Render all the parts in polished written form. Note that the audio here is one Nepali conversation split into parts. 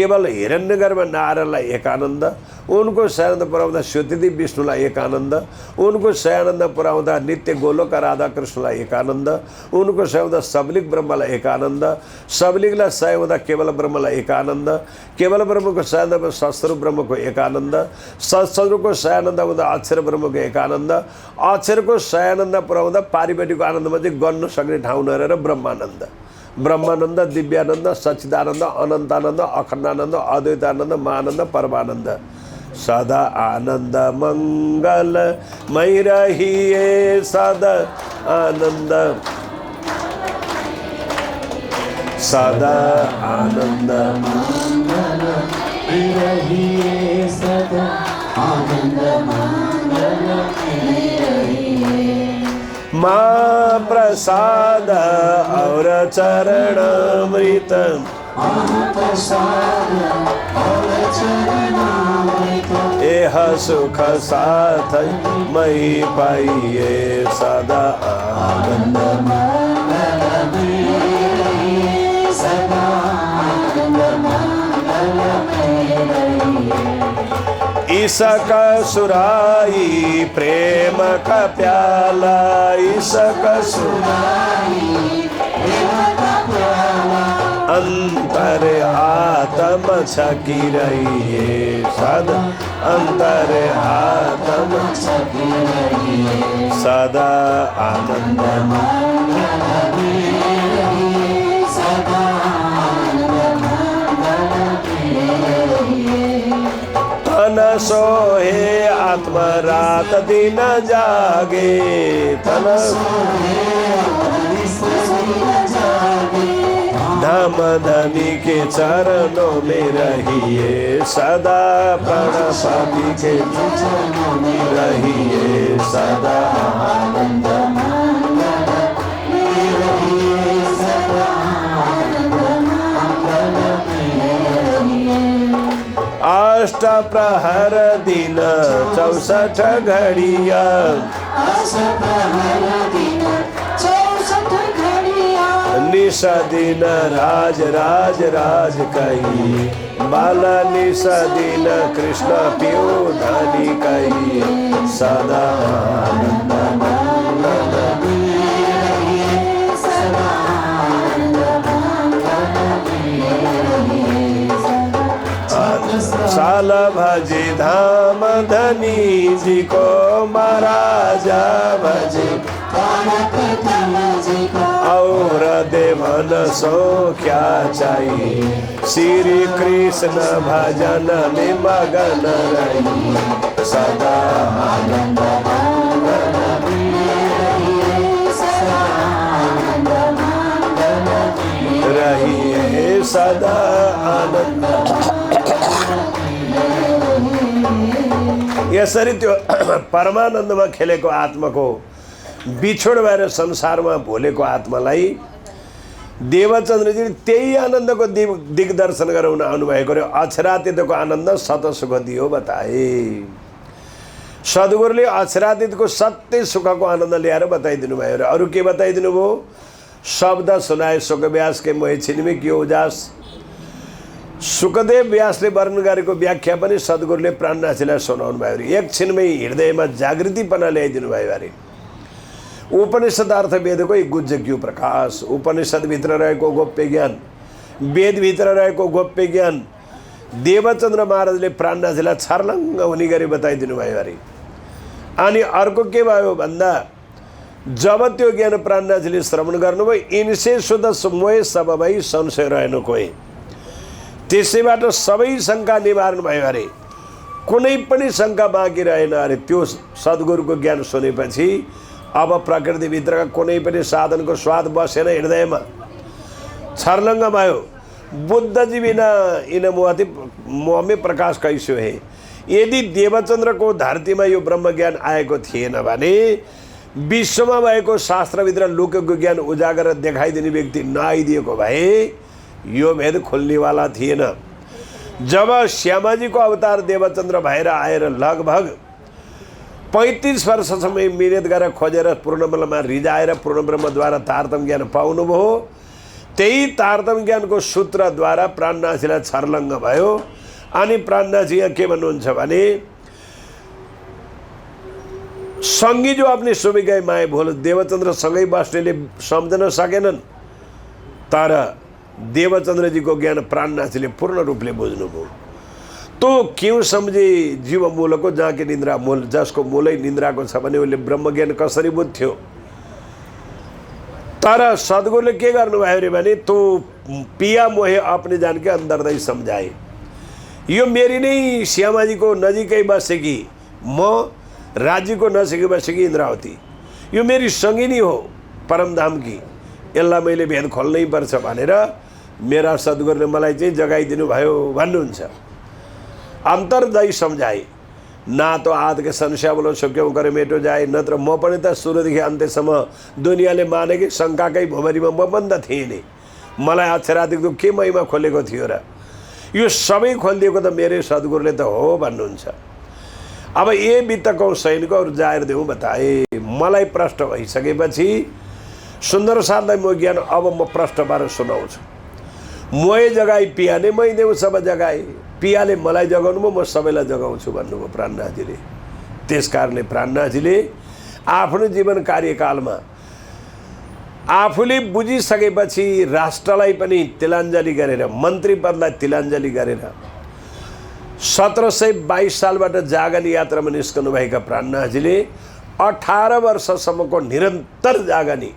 केवल हिरण्यगर्भ नारायणलाई एक आनन्द, उनको शयनन्द पुर्याउँदा श्वेतदेव विष्णुलाई एक आनन्द, उनको शयनन्द पुर्याउँदा नित्य गोलोक राधा कृष्णलाई एक आनन्द, उनको शयनन्द सबलिक ब्रह्मलाई एक आनन्द, सबलिकलाई शय हुँदा केवल ब्रह्मलाई एक आनन्द, केवल ब्रह्मको शयनन्द सत्स्वरूप ब्रह्मको एक आनन्द, सत्स्वरूपको शयानन्द हुँदा अक्षर ब्रह्मको एक आनन्द, अक्षरको शयानन्द पुर्याउँदा पारिवाटिको आनन्दमा चाहिँ गन्न सक्ने ठाउँ नरहेर ब्रह्मानन्द, ब्रह्मानन्द, दिव्यानन्द, सच्चिदानन्द, अनन्तानन्द, अखण्डानन्द, अद्वैतानन्द, महानन्द, परमानन्द। सदा आनन्द मङ्गलमय रहिए, सदा आनन्द, सदा आनन्द मङ्गलमय रहिए, सदा आनन्द मङ्गलमय रहिए। माँ प्रसाद और चरणामृत, एह सुख साथ मई पाइए, सदा आनंद ईसक सुराई प्रेम का प्याला, ईसक सुराई अंतर आत्म छकी रहिए, सदा अंतर आत्म छकी रहिए, सदा आनंद तन सोहे आत्म रात दिन जागे, तन धाम धनी के चरणों में रहिए, सदा प्रणपति के चरणों में रहिए, सदा आनंद अष्ट प्रहर दिन 64 घड़िया, निश दिन राज राज राज कही, बाला निश दिन कृष्ण पियो धनी कही, सदा आनंद साल भजे धाम धनी जी को, महाराजा भजे और देवन सो क्या चाहिए, श्री कृष्ण भजन में मगन रही, सदा आनंद रहिए, सदा आनंद। यसरी त्यो परमानन्दमा खेलेको आत्माको बिछोड भएर संसारमा भोलेको आत्मालाई देवचन्द्रजीले त्यही आनन्दको दिग्दर्शन गराउन आउनुभएको रे। अक्षरातीतको आनन्द सत सुख दियो बताए। सद्गुरुले अक्षरातीतको सत्य सुखको आनन्द ल्याएर बताइदिनु भयो र अरू के बताइदिनु भयो? शब्द सुनाए सुख व्यास के मोह छिनमे कियो उजास। सुखदेव व्यासले वर्णन गरेको व्याख्या पनि सद्गुरुले प्राणनाथजीलाई सुनाउनु भयो रे। एक छिनमै हृदयमा जागृतिपना ल्याइदिनु भयो अरे। उपनिषद अर्थ वेदको गुज्ज क्यू प्रकाश, उपनिषदभित्र रहेको गोप्य ज्ञान, वेदभित्र रहेको गोप्य ज्ञान देवचन्द्र महाराजले प्राणनाथजीलाई छर्लङ्ग हुने गरी बताइदिनु भयो अरे। अनि अर्को के भयो भन्दा जब त्यो ज्ञान प्राणनाथजीले श्रवण गर्नुभयो, इनसे शुद्ध मोह सब भई संशय रहेन कोही। त्यसैबाट सबै शङ्का निवारण भयो अरे। कुनै पनि शङ्का बाँकी रहेन अरे। त्यो सद्गुरुको ज्ञान सुनेपछि अब प्रकृतिभित्रका कुनै पनि साधनको स्वाद बसेन हृदयमा, छर्लङ्ग भयो। बुद्धजी बिना इन मोहमे प्रकाश कैसो हे। यदि देवचन्द्रको धरतीमा यो ब्रह्मज्ञान आएको थिएन भने विश्वमा भएको शास्त्रभित्र लुकेको ज्ञान उजागर देखाइदिने व्यक्ति नआइदिएको भए यो भेद खुल्नेवाला थिएन। जब श्यामाजीको अवतार देवचन्द्र भएर आएर लगभग 35 वर्षसम्म मिहिनेत गरेर खोजेर पूर्णब्रह्ममा रिजाएर पूर्णब्रह्मद्वारा तारतम्य ज्ञान पाउनुभयो, त्यही तारतम्य ज्ञानको सूत्रद्वारा प्राणनाथजीलाई छर्लङ्ग भयो। अनि प्राणनाथजी यहाँ के भन्नुहुन्छ भने सँगी जो अपनी सुमी गए माए भोल, देवचन्द्र सँगै बस्नेले सम्झन सकेनन्, तर देवचन्द्रजीको ज्ञान प्राणनाथजीले पूर्ण रूपले बुझ्नुभयो। तो क्यों सम्झे जीव मूलको जहाँ कि निन्द्रा मूल, जसको मूलै निन्द्राको छ भने उसले ब्रह्मज्ञान कसरी बुझ्थ्यो। तर सद्गुरुले के गर्नुभयो अरे भने तो पिया मोहे अपने जान के अन्तर्दै सम्झाए। यो मेरी नै श्यामाजीको नजिकै बसेकी, म राज्यको नजिकै बसेकी इन्द्रावती, यो मेरी सङ्गिनी हो परमधामकी, यसलाई मैले भेद खोल्नै पर्छ भनेर मेरा सद्गुरुले मलाई चाहिँ जगाइदिनु भयो भन्नुहुन्छ। अन्तर्दै सम्झाए, ना तो आद के संशय बोलो सो क्यों करे मेटो जाए, नत्र म पनि त सुरुदेखि अन्त्यसम्म दुनियाँले माने कि शङ्काकै भुमरीमा म बन्द थिएँ नि, मलाई अक्षराधिक के महिमा खोलेको थियो र, यो सबै खोलिदिएको त मेरै सद्गुरुले त हो भन्नुहुन्छ। अब ये बित्तकौँ सैनको और जाहेर देऊ बताए। मलाई प्रश्न भइसकेपछि सुन्दर साथलाई म ज्ञान अब म प्रश्नबाट सुनाउँछु। मोए जगाई पियाले मै देऊ सब जगाए, पियाले मलाई जगाउनु म सबैलाई जगाउँछु भन्नुभयो प्राणनाथजीले। त्यस कारणले प्राणनाथजीले आफ्नो जीवन कार्यकालमा आफूले बुझिसकेपछि राष्ट्रलाई पनि तिलाञ्जली गरेर, मन्त्री पदलाई तिलाञ्जली गरेर 1722 सालबाट जागनी यात्रामा निस्कनुभएका प्राणनाथजीले 18 वर्षसम्मको निरन्तर जागनी,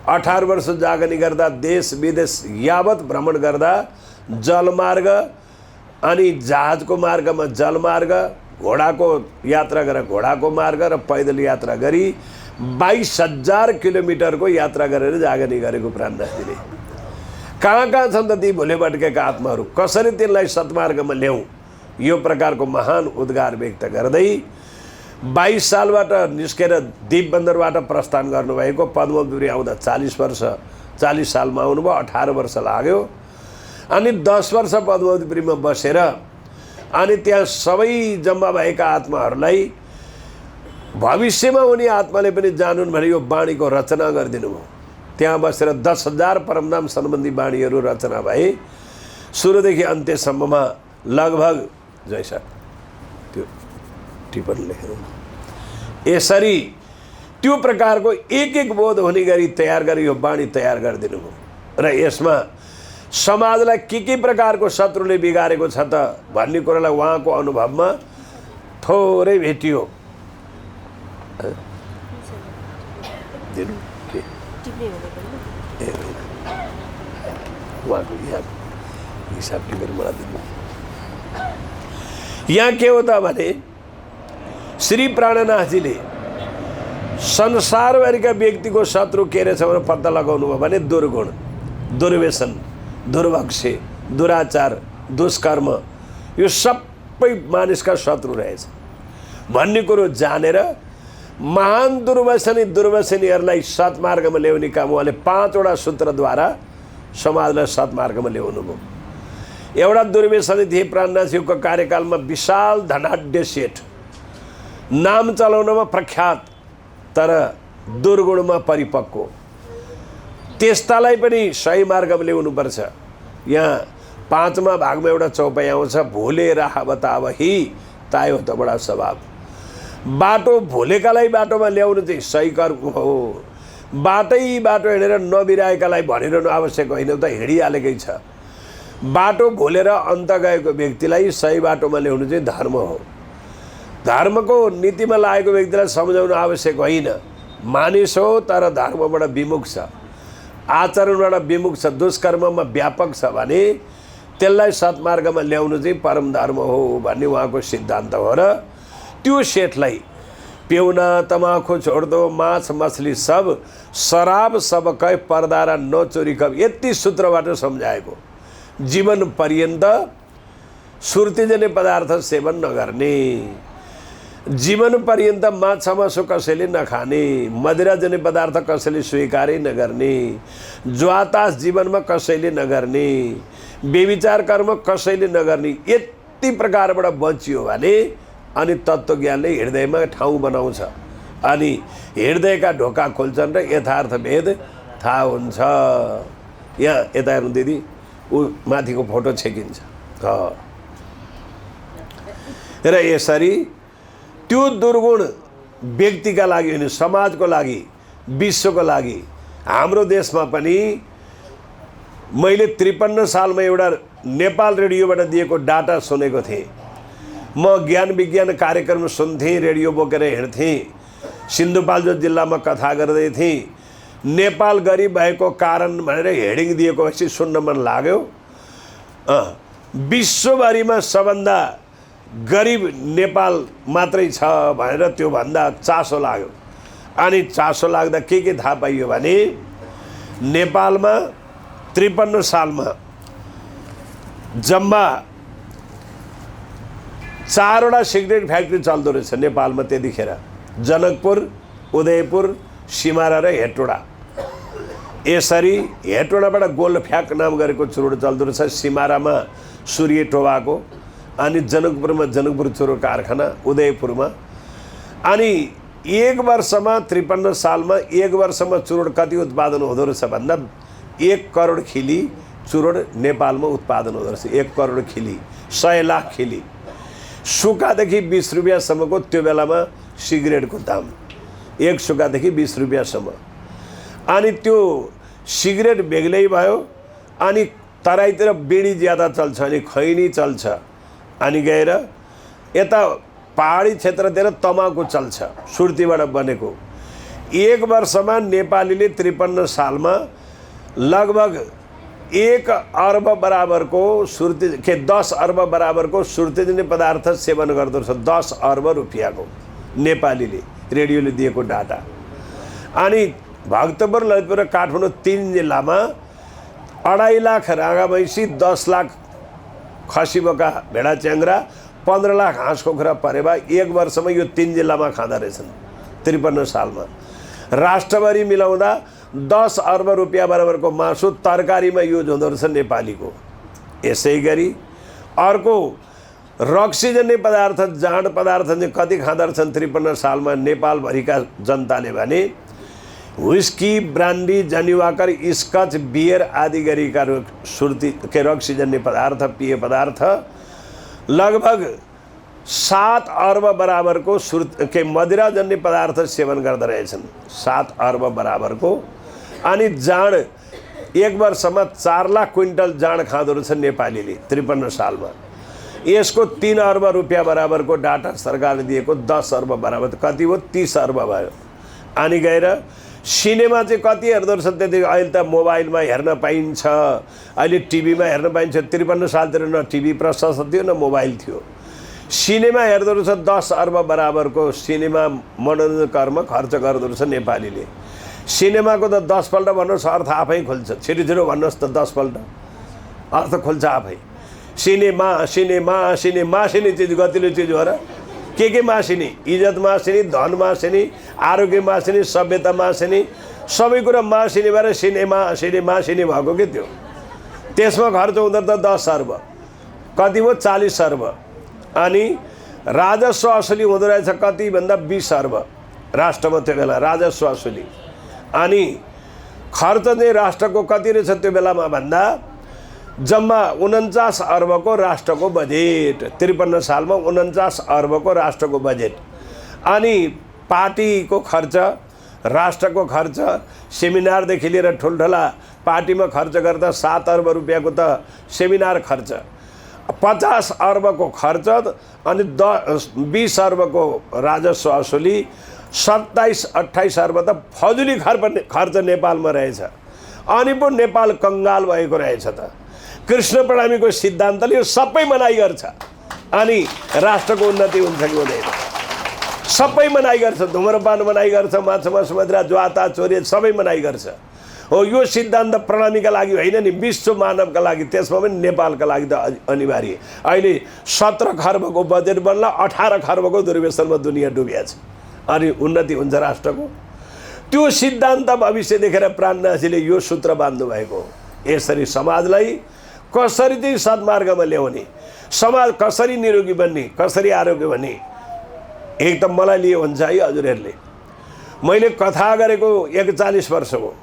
18 वर्ष जागनी गर्दा देश विदेश यावत भ्रमण गर्दा जलमार्ग अनि जहाजको मार्गमा जलमार्ग, घोडाको यात्रा गरेर घोडाको मार्ग र पैदल यात्रा गरी 22,000 किलोमिटरको यात्रा गरेर जागनी गरेको प्राणनाथजीले। कहाँ कहाँ छन् त ती भोले भट्केका आत्माहरू, कसरी तिनलाई सत्मार्गमा ल्याउँ, यो प्रकारको महान उद्गार व्यक्त गर्दै 22 सालबाट निस्केर दीपबन्दरबाट प्रस्थान गर्नुभएको, पद्मपुरी आउँदा 40 सालमा आउनुभयो, 18 वर्ष लाग्यो। अनि 10 वर्ष पद्मपुरीमा बसेर अनि त्यहाँ सबै जम्मा भएका आत्माहरूलाई भविष्यमा उनी आत्माले पनि जानुन् भने यो बाणीको रचना गरिदिनु भयो। त्यहाँ बसेर 10,000 परमधाम सम्बन्धी बाणीहरू रचना भए। सुरुदेखि अन्त्यसम्ममा लगभग जैसा त्यो टिप्पणी लेखेर यसरी त्यो प्रकारको एक एक बोध हुने गरी तयार गरी यो बाणी तयार गरिदिनु भयो। र यसमा समाजलाई के प्रकारको शत्रुले बिगारेको छ त भन्ने कुरालाई उहाँको अनुभवमा थोरै भेटियो। यहाँ के हो त भने श्री प्राणनाथजीले संसारभरिका व्यक्तिको शत्रु के रहेछ भनेर पत्ता लगाउनु भयो भने दुर्गुण, दुर्व्यसन, दुर्भक्ष्य, दुराचार, दुष्कर्म, यो सबै मानिसका शत्रु रहेछ भन्ने कुरो जानेर महान दुर्व्यसनीहरूलाई सत्मार्गमा ल्याउने काम उहाँले 5 वटा सूत्रद्वारा समाजलाई सत्मार्गमा ल्याउनु भयो। एउटा दुर्व्यसनी थिए प्राणनाथजीको कार्यकालमा विशाल धनाढ्य सेठ, नाम चलाउनमा प्रख्यात तर दुर्गुणमा परिपक्व, त्यस्तालाई पनि सही मार्गमा ल्याउनुपर्छ। यहाँ 5वां भागमा एउटा चौपाई आउँछ, भोले राह बतावही तायो त बडा स्वभाव। बाटो भोलेकालाई बाटोमा ल्याउनु चाहिँ सही कर्म हो। बाटो हिँडेर नबिराएकालाई भनिरहनु आवश्यक होइन, त हिँडिहालेकै छ। बाटो भोलेर अन्त गएको व्यक्तिलाई सही बाटोमा ल्याउनु चाहिँ धर्म हो। धर्मको नीतिमा लागेको व्यक्तिलाई सम्झाउनु आवश्यक होइन। मानिस हो तर धर्मबाट विमुख छ, आचरणबाट विमुख छ, दुष्कर्ममा व्यापक छ भने त्यसलाई सत्मार्गमा ल्याउनु चाहिँ परम धर्म हो भन्ने उहाँको सिद्धान्त हो। र त्यो सेठलाई पिउना तमाखु छोड दो, माछ मछली सब, शराब सब कै पर्दा र नचोरी कब, यति सूत्रबाट सम्झाएको। जीवन पर्यन्त सुर्तीजन्य पदार्थ सेवन नगर्ने, जीवन पर्यन्त माछा मासु कसैले नखाने, मदिराजन्य पदार्थ कसैले स्वीकारै नगर्ने, ज्वातास जीवनमा कसैले नगर्ने, व्यभिचार कर्म कसैले नगर्ने, यति प्रकारबाट बचियो भने अनि तत्त्वज्ञानले हृदयमा ठाउँ बनाउँछ अनि हृदयका ढोका खोल्छन् र यथार्थ भेद थाहा हुन्छ। यहाँ यता हेर्नु दिदी, ऊ माथिको फोटो छेकिन्छ। र यसरी त्यो दुर्गुण व्यक्तिका लागि होइन, समाजको लागि, विश्वको लागि, हाम्रो देशमा पनि मैले 53 सालमा एउटा नेपाल रेडियोबाट दिएको डाटा सुनेको थिएँ। म ज्ञान विज्ञान कार्यक्रम सुन्थेँ, रेडियो बोकेर हिँड्थेँ, सिन्धुपाल्चोक जिल्लामा कथा गर्दै थिएँ। नेपाल गरिब भएको कारण भनेर हेडिङ दिएको पछि सुन्न मन लाग्यो। विश्वभरिमा सबभन्दा गरिब नेपाल मात्रै छ भनेर त्योभन्दा चासो लाग्यो। अनि चासो लाग्दा के थाहा पाइयो भने नेपालमा 53 सालमा जम्मा 4वटा सिगरेट फ्याक्ट्री चल्दो रहेछ नेपालमा त्यतिखेर। जनकपुर, उदयपुर, सिमारा र हेटौडा। यसरी हेटौडाबाट गोल्डफ्याक नाम गरेको चुरोट चल्दो रहेछ, सिमारामा सूर्य टोबाको, अनि जनकपुरमा जनकपुर चुरोट कारखाना, उदयपुरमा। अनि एक वर्षमा 53 सालमा एक वर्षमा चुरोट कति उत्पादन हुँदो रहेछ भन्दा 1 करोड खिली चुरोट नेपालमा उत्पादन हुँदो रहेछ। 1 करोड खिली, 100 लाख खिली। सुकादेखि 20 रुपियाँसम्मको त्यो बेलामा सिगरेटको दाम, 1 सुकादेखि 20 रुपियाँसम्म। अनि त्यो सिगरेट बेग्लै भयो। अनि तराईतिर बिडी ज्यादा चल्छ, अनि खैनी चल्छ। अनि गएर यता पहाडी क्षेत्रतिर तमाकु चल्छ, सुर्तीबाट बनेको। एक वर्षमा नेपालीले 53 सालमा लगभग 1 अर्ब बराबरको सुर्ती 10 अर्ब बराबरको सुर्तीजन्य पदार्थ सेवन गर्दो रहेछ। 10 अर्ब रुपियाँको नेपालीले, रेडियोले दिएको डाटा। अनि भक्तपुर, ललितपुर र काठमाडौँ 3 जिल्लामा 2.5 लाख राँगा भैँसी, 10 लाख खसी बोका भेडा च्याङ्ग्रा, 15 लाख हाँस कुखुरा परेवा एक वर्षमा यो 3 जिल्लामा खाँदा रहेछन् 53 सालमा। राष्ट्रभरि मिलाउँदा 10 अर्ब रुपियाँ बराबरको मासु तरकारीमा युज हुँदो रहेछ नेपालीको। यसै गरी अर्को रक्सीजन्य पदार्थ, जाँड पदार्थ चाहिँ कति खाँदा रहेछन् 53 सालमा नेपालभरिका जनताले भने व्हिस्की, ब्रान्डी, जनीवाकर, स्कच, बियर आदि गरीका सुर्ती रक्सीजन्य पदार्थ, पेय पदार्थ लगभग 7 अर्ब बराबरको मदिराजन्य पदार्थ सेवन गर्दा रहेछन्। 7 अर्ब बराबरको। अनि जाँड एक वर्षमा 4 लाख क्विन्टल जाँड खाँदो रहेछ नेपालीले 53 सालमा। यसको 3 अर्ब रुपियाँ बराबरको डाटा सरकारले दिएको। 10 अर्ब बराबर कति हो? 30 अर्ब भयो। अनि गएर सिनेमा चाहिँ कति हेर्दो रहेछ त्यति? अहिले त मोबाइलमा हेर्न पाइन्छ, अहिले टिभीमा हेर्न पाइन्छ। 53 सालतिर न टिभी प्रशस्त थियो न मोबाइल थियो। सिनेमा हेर्दो रहेछ 10 अर्ब बराबरको सिनेमा मनोरञ्जन कर्म खर्च गर्दो रहेछ नेपालीले। सिनेमाको त 10 पल्ट भन्नुहोस्, अर्थ आफै खुल्छ। छिटो भन्नुहोस् त 10 पल्ट अर्थ खुल्छ आफै। सिनेमा सिनेमा सिनेमा मासिने चिज गतिलो चिज हो र? के मासिने? इज्जत मासिने, धन मासिने, आरोग्य मासिने, सभ्यता मासिने, सबै कुरा मासिने भएर सिनेमा सिनेमा सिने भएको के त्यो। त्यसमा खर्च हुँदा त 10 अर्ब, कति हो? 40 अर्ब। अनि राजस्व असुली हुँदो रहेछ कति भन्दा 20 अर्ब राष्ट्रमा त्यो बेला राजस्व असुली। अनि खर्च चाहिँ राष्ट्रको कति रहेछ त्यो बेलामा भन्दा जम्मा 49 अर्बको राष्ट्रको बजेट। 53 सालमा 49 अर्बको राष्ट्रको बजेट। अनि पार्टीको खर्च, राष्ट्रको खर्च, सेमिनारदेखि लिएर ठुल्ठुला पार्टीमा खर्च गर्दा 7 अर्ब रुपियाँको त सेमिनार खर्च, 50 अर्बको खर्च, अनि 20 अर्बको राजस्व असुली, 27-28 अर्ब त फजुली खर्च नेपालमा रहेछ। अनि पो नेपाल कङ्गाल भएको रहेछ त। कृष्ण प्रणामीको सिद्धान्तले यो सबै मनाइ गर्छ। अनि राष्ट्रको उन्नति हुन्छ कि हुँदैन? सबै मनाइ गर्छ। धुम्रपान मनाइ गर्छ, माछा मासु मदिरा, ज्वाता चोरी सबै मनाइ गर्छ। हो, यो सिद्धान्त प्रणामीका लागि होइन नि, विश्व मानवका लागि, त्यसमा पनि नेपालका लागि त अनिवार्य। अहिले 17 खर्बको बजेट बन्ला, 18 खर्बको दुर्व्यसनमा दुनियाँ डुबिया छ। अनि उन्नति हुन्छ राष्ट्रको? त्यो सिद्धान्त भविष्य देखेर प्राणनाथजीले यो सूत्र बाँध्नु भएको। यसरी समाजलाई कसरी चाहिँ सद्मार्गमा ल्याउने, समाज कसरी निरोगी बन्ने, कसरी आरोग्य बन्ने, एक त मलाई लियो हुन्छ है हजुरहरूले। मैले कथा गरेको 41 वर्ष हो।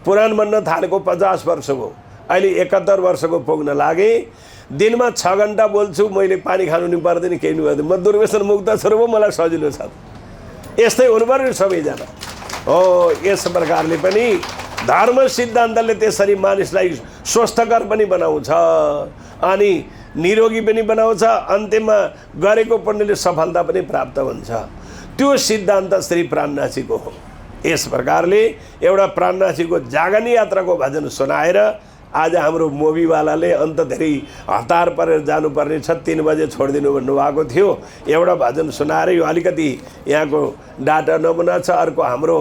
पुराण बन्न थालेको 50 वर्ष भयो, अहिले 71 वर्षको पुग्न लागे। दिनमा 6 घण्टा बोल्छु, मैले पानी खानु नि पर्दैन, केही नि पर्दैन, म दुर्व्यसन मुक्त छु र मलाई सजिलो छ। यस्तै हुनुपर्ने सबैजना हो। यस प्रकारले पनि धर्म सिद्धान्तले त्यसरी मानिसलाई स्वस्थकर पनि बनाउँछ अनि निरोगी पनि बनाउँछ, अन्त्यमा गरेको पुण्यले सफलता पनि प्राप्त हुन्छ। त्यो सिद्धान्त श्री प्राणनाथजीको हो। यस प्रकारले एउटा प्राणनाथजीको जागनी यात्राको भजन सुनाएर आज हाम्रो मोबीवालाले अन्त धेरै हतार परेर जानुपर्ने छ, 3 बजे छोडिदिनु भन्नुभएको थियो। एउटा भजन सुनाएर यो अलिकति यहाँको डाटा नमुना छ। अर्को हाम्रो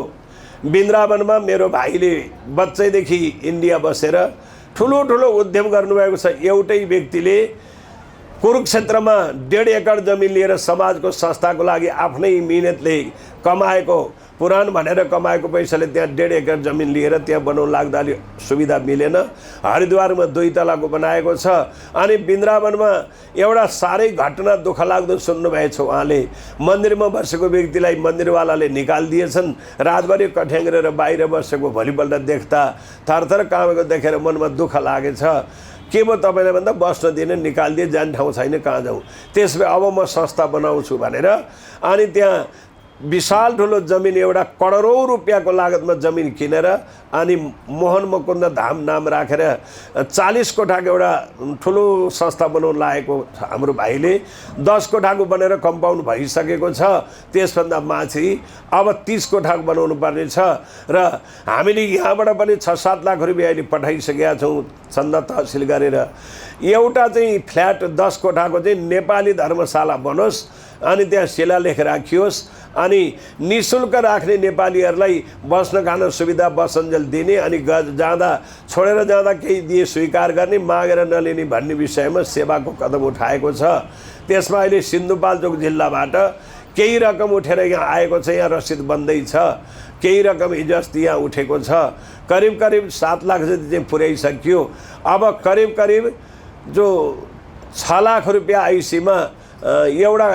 वृन्दावनमा मेरो भाइले बच्चैदेखि इन्डिया बसेर ठुलो ठुलो उद्यम गर्नुभएको छ। एउटै व्यक्तिले कुरुक्षेत्रमा 1.5 एकड जमिन लिएर समाजको संस्थाको लागि आफ्नै मिहिनेतले कमाएको, पुराण भनेर कमाएको पैसाले त्यहाँ 1.5 एकड जमिन लिएर त्यहाँ बनाउन लाग्दा अलि सुविधा मिलेन। हरिद्वारमा 2 तलाको बनाएको छ। अनि वृन्दावनमा एउटा साह्रै घटना दुःख लाग्दो सुन्नुभएछ। उहाँले मन्दिरमा बसेको व्यक्तिलाई मन्दिरवालाले निकालिदिएछन्। रातभरि कठ्याङ्ग्रेर बाहिर बसेको भोलिपल्ट देख्दा थरथर कामेको देखेर मनमा दुःख लागेछ। के भयो तपाईँलाई भन्दा बस्न दिने, निकालिदिए, जाने ठाउँ छैन, कहाँ जाउँ। त्यसमा अब म संस्था बनाउँछु भनेर अनि त्यहाँ विशाल ठुलो जमिन, एउटा करोडौँ रुपियाँको लागतमा जमिन किनेर अनि मोहन मुकुन्द धाम नाम राखेर 40 कोठाको एउटा ठुलो संस्था बनाउन लागेको हाम्रो भाइले 10 कोठाको बनेर कम्पाउन्ड भइसकेको छ। त्यसभन्दा माथि अब 30 कोठाको बनाउनु पर्ने छ र हामीले यहाँबाट पनि 6-7 लाख रुपियाँ अहिले पठाइसकेका छौँ चन्दा तहसिल गरेर। एउटा चाहिँ फ्ल्याट 10 कोठाको चाहिँ नेपाली धर्मशाला बनोस् अनि त्यहाँ शिलालेख राखियोस् अनि निःशुल्क राख्ने, नेपालीहरूलाई बस्न खान सुविधा बसन्जेल दिने अनि जाँदा छोडेर जाँदा केही दिए स्वीकार गर्ने, मागेर नलिने भन्ने विषयमा सेवाको कदम उठाएको छ। त्यसमा अहिले सिन्धुपाल्चोक जिल्लाबाट केही रकम उठेर यहाँ आएको छ। यहाँ रसिद बन्दैछ। केही रकम हिजो अस्ति यहाँ उठेको छ। करिब 7 लाख जति चाहिँ पुर्याइसकियो। अब करिब जो 6 लाख रुपियाँ आइसीमा एउटा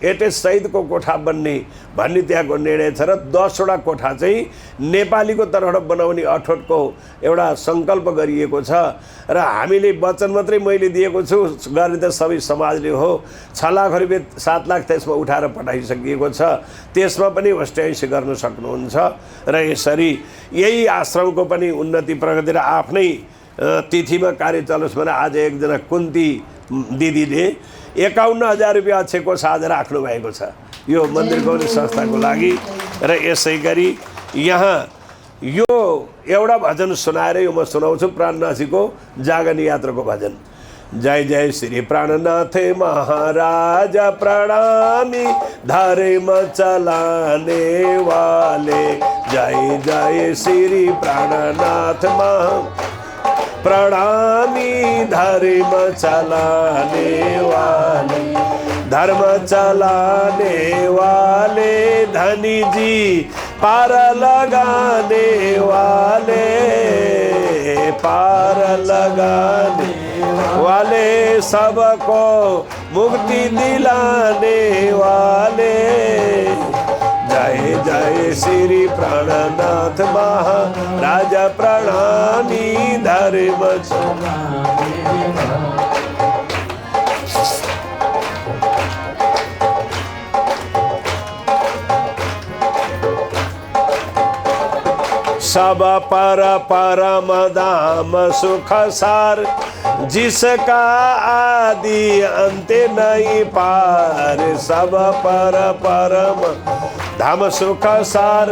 एटेच सहितको कोठा बन्ने भन्ने त्यहाँको निर्णय छ र 10वटा कोठा चाहिँ नेपालीको तर्फबाट बनाउने अठोटको एउटा सङ्कल्प गरिएको छ। र हामीले वचन मात्रै मैले दिएको छु, गर्ने त सबै समाजले हो। 6 लाख रुपियाँ 7 लाख त्यसमा उठाएर पठाइसकिएको छ। त्यसमा पनि होस्टाइस गर्न सक्नुहुन्छ। र यसरी यही आश्रमको पनि उन्नति प्रगति र आफ्नै तिथिमा कार्य चलोस् भनेर आज एकजना कुन्ती दिदीले 51,000 रुपियाँ अक्षयको साझ राख्नु भएको छ यो मन्दिर गौरी संस्थाको लागि। र यसै गरी यहाँ यो एउटा भजन सुनाएर यो म सुनाउँछु प्राणनाथजीको जागनी यात्राको भजन। जय जय श्री प्राणनाथ महाराज प्रणामी धर्म चलाने वाले, जय जय श्री प्राणनाथ प्रणामी धर्म चलाने वाले, धर्म चलाने वाले धनी जी पार लगाने वाले, पार लगाने वाले सबको मुक्ति दिलाने वाले, जय जय श्री प्राणनाथ महाराज प्रणामी धर्म सब पर परम धाम सुख सार, जिसका आदि अंत नहीं पार। सब पर परम धाम सुख सार,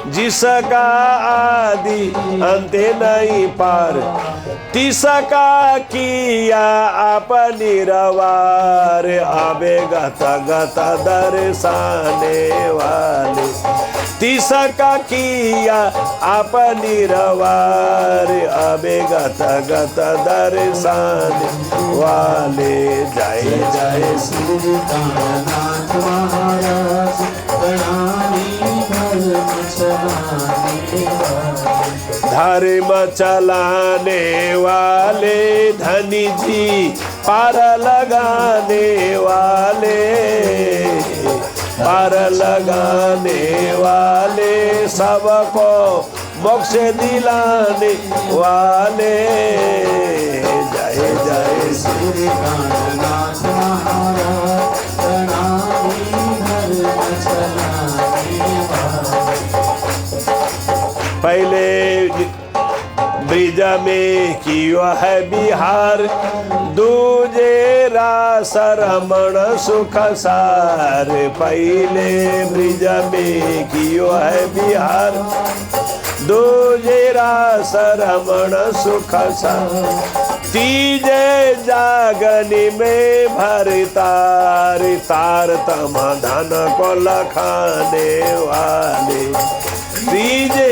जिसका आदि अंत नहीं पार। तिसका किया आप निरवार, अबे गत गत दर्शाने वाले। तिसका किया आप निरवार, अबे गत गत दर्शाने वाले। जय जय श्री प्राणनाथ महाराज प्रणामी धर्म चलाने वाले धनी जी पार लगाने वाले, पार लगाने वाले सबको मोक्ष दिलाने वाले। जय जय श्री प्राणनाथ महाराज प्रणामी धर्म चलाने वाले। पहले ब्रिज में कियो है बिहार, दूजे रास रमण सुख सार। पहले ब्रिज में कियो है बिहार, दूजे रास रमण सुख सार। तीजे जागनी में भरतार, तार तम धन को लखाने वाले। तीजे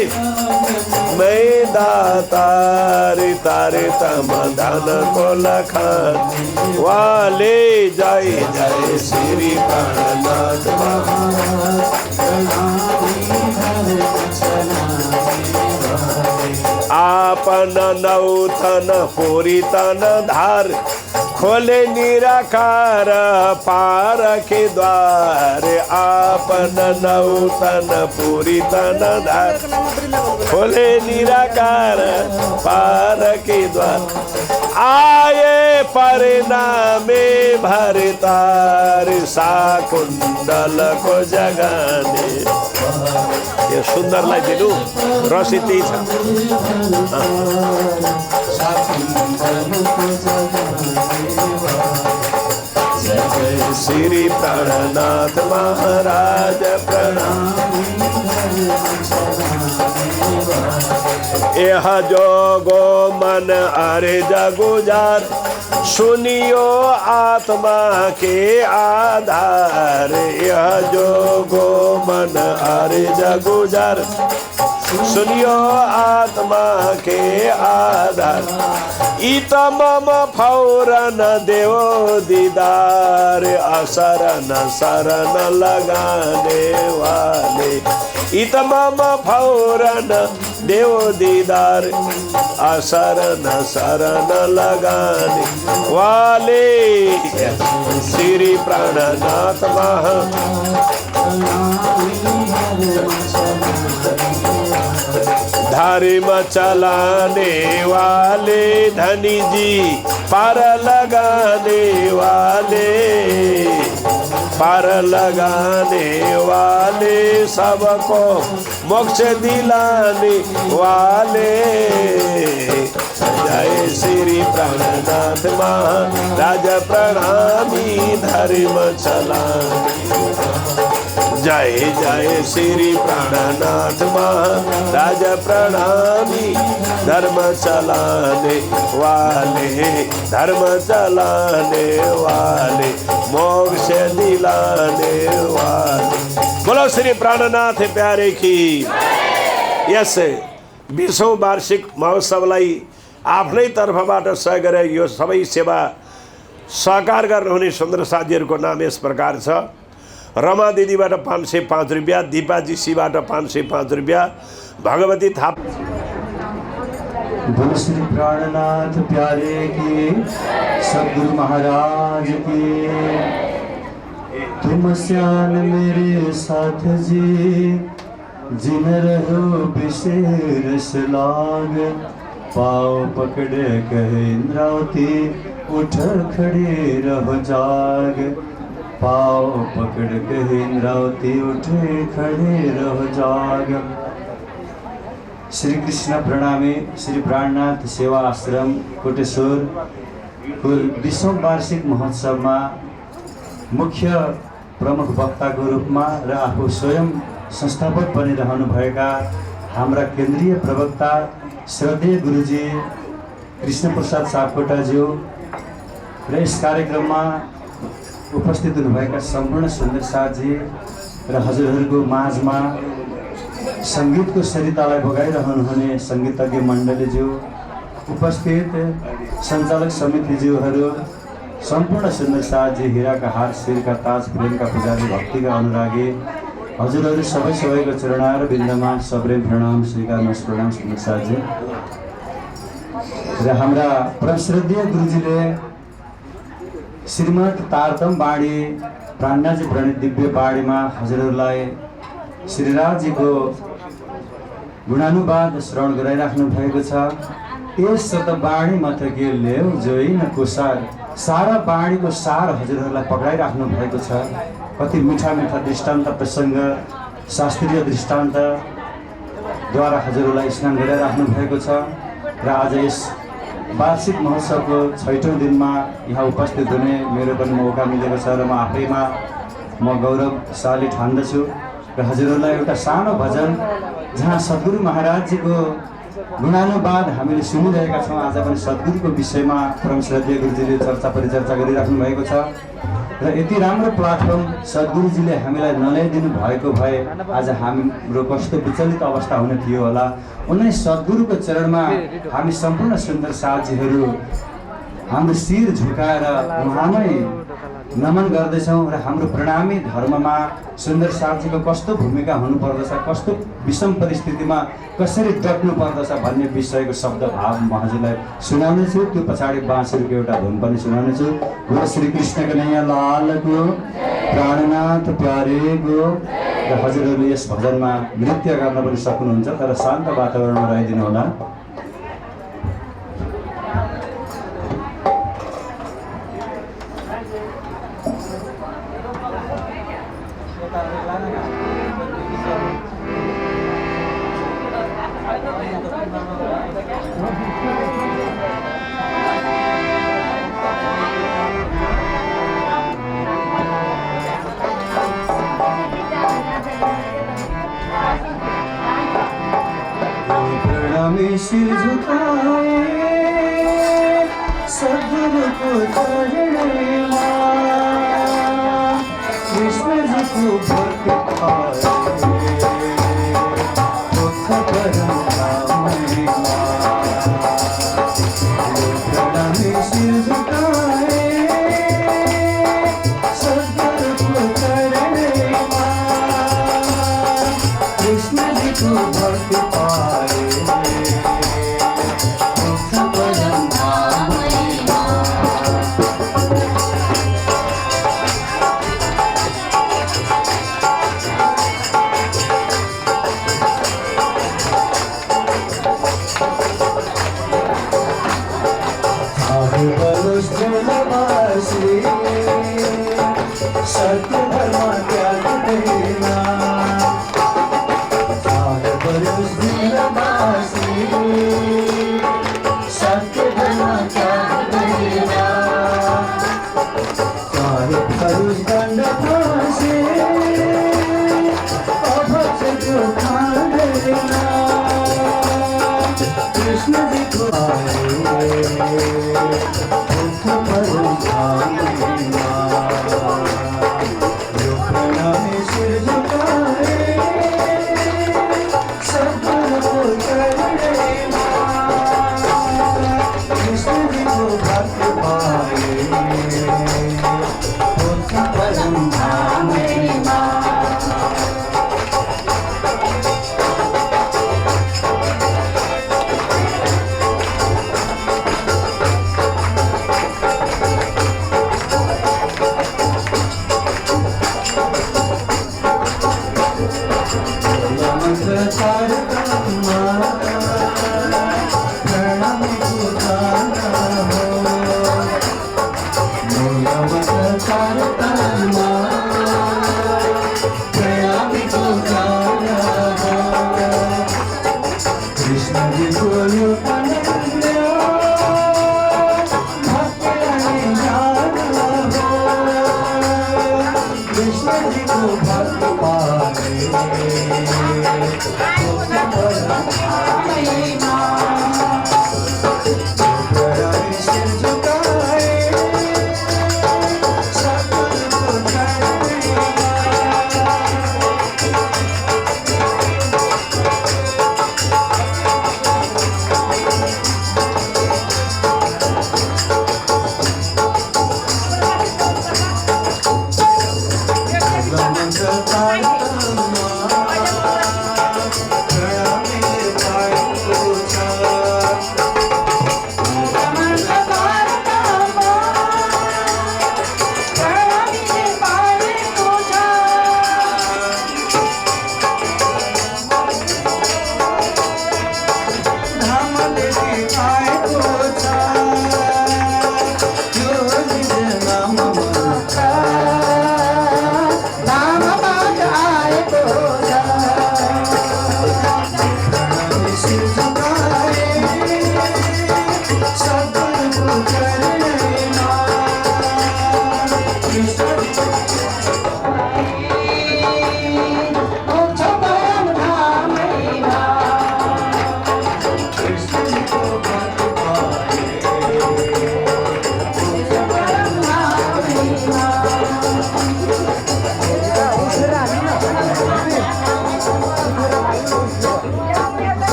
मैं दातार, तारे तम धन को लखान वाले। जय जय श्री प्राणनाथ महाराज आपन नौतन पूरी तन धार, खोले निराकार पार के द्वार। आपन नौतन पूरी तन धार, खोले निराकार पार के द्वार। आए परिणामे भरतार, साकुंडल को जगाने। ये सुंदर लागिनु रसिती छ। श्री प्राणनाथ महाराज प्रणाम। यह जोगो मन अरे जगुजार, सुनियो आत्मा के आधार। यह जोगो मन अरे जगुजार, सुनियो आत्मा के आधार। इत मम फौरन देव दीदार, असरन शरण लगाने वाले। इत मम फौरन देव दीदार, असरन शरण लगाने वाले। श्री प्राणनाथ धर्म चलाने वाले, धनी जी पार लगाने वाले। पार लगाने वाले, सबको मोक्ष दिलाने वाले। जय श्री प्राणनाथ महाराज प्रणामी धर्म चलाने। जय जय श्री प्राणनाथ महाराज प्रणामी धर्म चलाने वाले। धर्म चलाने वाले, मोक्ष दिलाने वाले। बोलो श्री प्राणनाथ प्यारे की। यस 20औं वार्षिक महोत्सवलाई आफ्नै तर्फबाट सहयोग गरे यो सबै सेवा सहकार गर्नुहुने सुन्दर साथीहरूको नाम यस प्रकार छ। रमा दिदीबाट 505 रुपियाँ, दिपा जीसीबाट 505 रुपियाँ, भगवती थाप। बोलो श्री प्राणनाथ प्यारे की, सद्गुरु महाराज की। तुम श्यान मेरे साथ जी, जिन रहो विशेष लाग। पाँव पकड़े कहे इंद्रावती, उठ खड़े रहो जाग। पाँव पकड़ के इंद्रावती, उठे खड़े रहो जाग। श्री कृष्ण प्रणामी श्री प्राणनाथ सेवा आश्रम कोटेश्वर को 20औं वार्षिक महोत्सवमा मुख्य प्रमुख वक्ताको रूपमा र आफू स्वयं संस्थापक बनिरहनुभएका हाम्रा केन्द्रीय प्रवक्ता श्रद्धेय गुरुजी कृष्ण प्रसाद सापकोटाज्यू र यस कार्यक्रममा उपस्थित हुनुभएका सम्पूर्ण सुन्दर साथजी र हजुरहरूको माझमा सङ्गीतको सरितालाई बगाइरहनुहुने सङ्गीतज्ञ मण्डलीज्यू, उपस्थित सञ्चालक समितिज्यूहरू, सम्पूर्ण सुन्दर साथजी, हिराका हार, शिरका ताज, प्रेमका पुजारी, भक्तिका अनुरागी हजुरहरू सबैको चरणार बिन्दमा सप्रेम प्रणाम स्वीकार प्रणाम सुन्दर साथजी। र हाम्रा परमश्रद्धेय गुरुजीले श्रीमद् तारतम बाणी प्राणनाथजी प्रणित दिव्य बाणीमा हजुरहरूलाई श्रीराजजीको गुणानुवाद श्रवण गराइराख्नु भएको छ। यस त बाणी मत के ल्याउ जोइन कुसार, सारा बाणीको सार हजुरहरूलाई पक्राइराख्नु भएको छ। कति मिठा मिठा दृष्टान्त प्रसङ्ग शास्त्रीय दृष्टान्तद्वारा हजुरहरूलाई स्नान गराइराख्नु भएको छ। र आज यस वार्षिक महोत्सवको 6औँ दिनमा यहाँ उपस्थित हुने मेरो पनि मौका मिलेको छ र म आफैमा म गौरवशाली ठान्दछु। र हजुरहरूलाई एउटा सानो भजन जहाँ सद्गुरु महाराजजीको गुणानुवाद हामीले सुनिरहेका छौँ। आज पनि सद्गुरुको विषयमा परम श्रद्धेय गुरुजीले चर्चा परिचर्चा गरिराख्नु भएको छ र यति राम्रो प्लाटफर्म सद्गुरुजीले हामीलाई नल्याइदिनु भएको भए आज हाम्रो कस्तो विचलित अवस्था हुने थियो होला। उनै सद्गुरुको चरणमा हामी सम्पूर्ण सुन्दर साथीहरू हाम्रो शिर झुकाएर उहाँमै नमन गर्दैछौँ र हाम्रो प्रणामी धर्ममा सुन्दर साथीको कस्तो भूमिका हुनुपर्दछ, कस्तो विषम परिस्थितिमा कसरी डट्नु पर्दछ भन्ने विषयको शब्द भाव म हजुरलाई सुनाउनेछु। त्यो पछाडि बाँसुरीको एउटा धुन पनि सुनाउनेछु। गुरु श्री कृष्ण कन्हैया लालको, प्राणनाथ प्यारेको। र हजुरहरूले यस भजनमा नृत्य गर्न पनि सक्नुहुन्छ, तर शान्त वातावरणमा रहिदिनु होला। शिर झुकाए सद्गुरुको चरणमा, कृष्णजीको भक्ति शिर झुकाए सद्गुरुको चरणमा, कृष्णजीको भक्ति पाए। सत्य धर्म त्याग देना, सत्य धर्म त्याग देना, करुष दंड फांसे अभक्षण को खान देना, कृष्ण जी को आए दुख पर ध्यान देना। शिर झुकाए सद्गुरुको चरणमा, कृष्णजीको भक्ति पाए परम धाममा।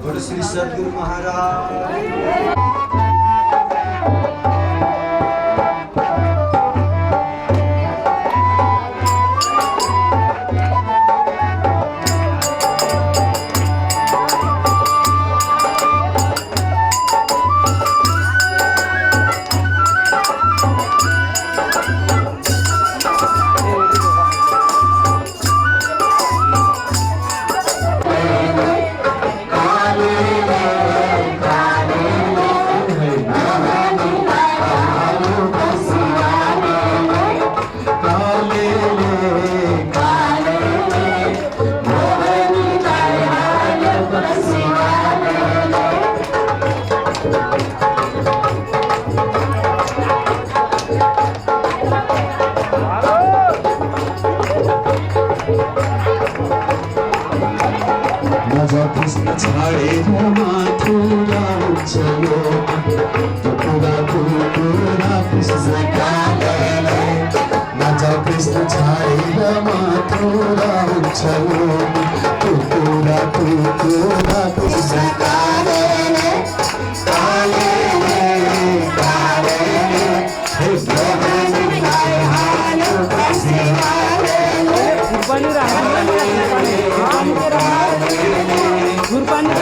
बोलो श्री सद्गुरु महाराज। माझा कृष्ण छाडे माथुरा उचलो तुकुरा तुकुरा कृष्ण काले माझा कृष्ण छाडे माथुरा उचलो तुकुरा तुकुरा कृष्ण काले काले काले हे भगवान काय हाल कृष्ण काले गुरबानी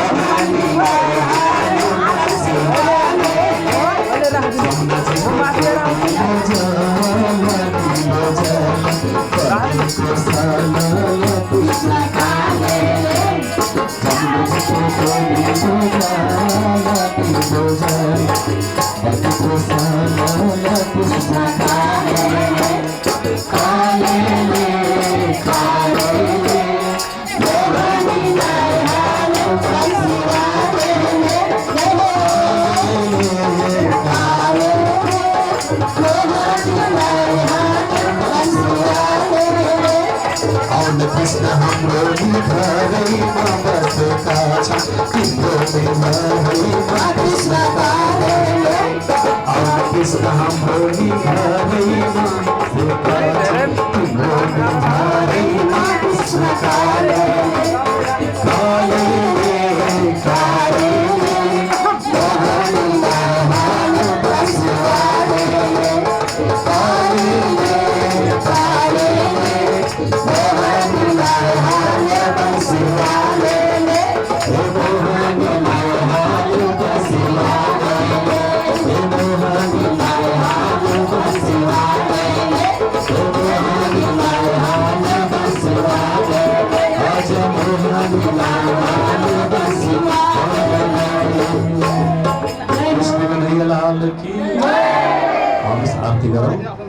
कृष्ण हाम्रो निधरै बसेका छन् तिम्रो महिमा कृष्ण काले कृष्ण हाम्रो निधरै बसेका छन् तिम्रो महिमा कृष्ण काले काले काले कृष्ण कन्हैया लाल की। हम आरती करो।